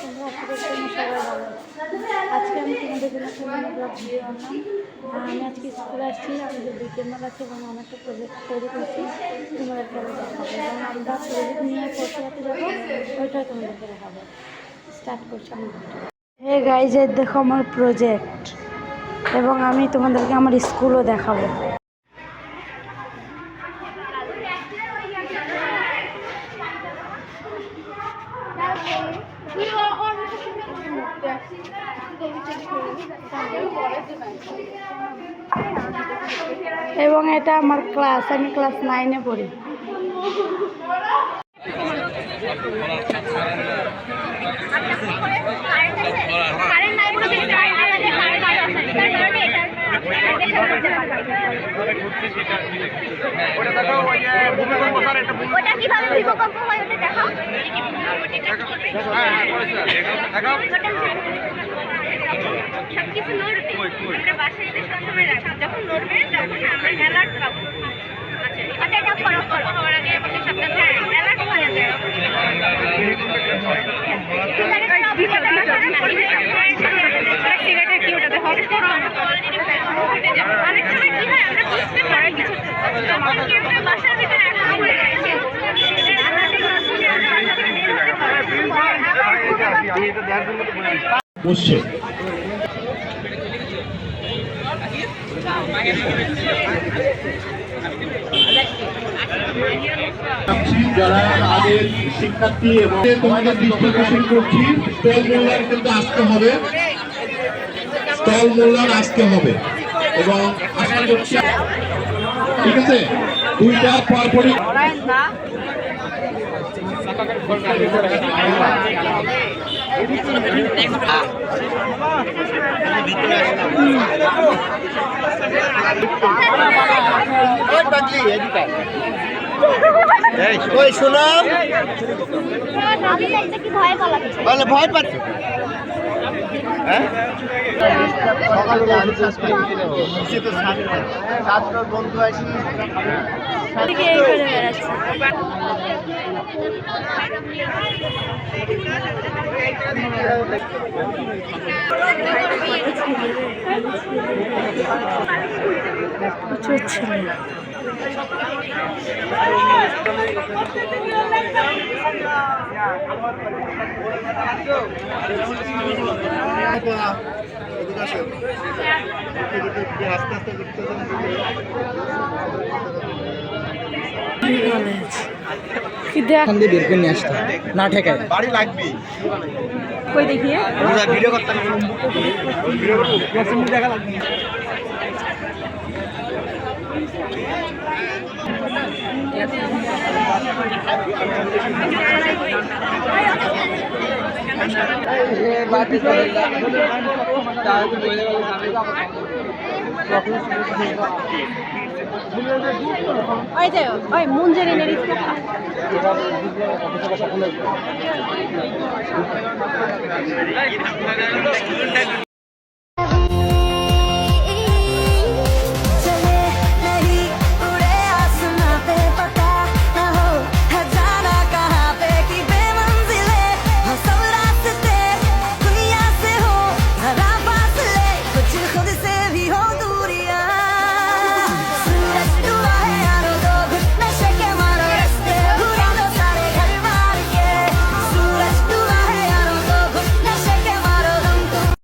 তোমরা আশা করি তোমরা সবাই ভালো আছো। আজকে আমি তোমাদের জন্য একটা ব্লগ ভিডিও আনলাম। আমি আজকে স্কুলে আসছি, আমাদের বিকেল আছে এবং অনেকটা প্রজেক্ট তৈরি করছি, তোমাদেরকে আমি দেখাবো এবং আমরা প্রজেক্ট নিয়ে পড়তে যাবো, ওইটাই তোমাদেরকে দেখাবো। স্টার্ট করছি আমার ভিডিও। হে গাইজ, দেখো আমার প্রজেক্ট এবং আমি তোমাদেরকে আমার স্কুলও দেখাবো। এবং এটা আমার ক্লাস, আমি ক্লাস 9-এ পড়ি। সবকিছু নড়বে, আমরা বাসায় এসে সবসময় রাখি, যখন নড়বে তখন আমরা অ্যালার্ট পাবো। আচ্ছা এটা করো ওর আগে আমাকে সাবধানে অ্যালার্ট করা যায়। সিগারেটের কি ওটা দেখো, অনেক সময় কি হয় আমরা বুঝতে পারি কিছু, যখন কেউ বাসার ভিতরে একটা করে রাখছে যারা আমাদের শিক্ষার্থী এবং তোমাদের দৃষ্টি আকর্ষণ করছি, স্টল মূল্যায়ন কিন্তু আসতে হবে, স্টল মূল্যায়ন আসতে হবে এবং আশা করছি, ঠিক আছে, দুইটার পরপরই শোনাম ভয় পাচ্ছে। ছাত্র বন্ধু আসি প্রচুর ছেলে। বের করে নিয়ে আসতে না ঠেকায় বাড়ি লাগবে কই দেখিয়ে ভিডিও করতে দেখা লাগবে। ওই যে ওই মুঞ্জেরিনের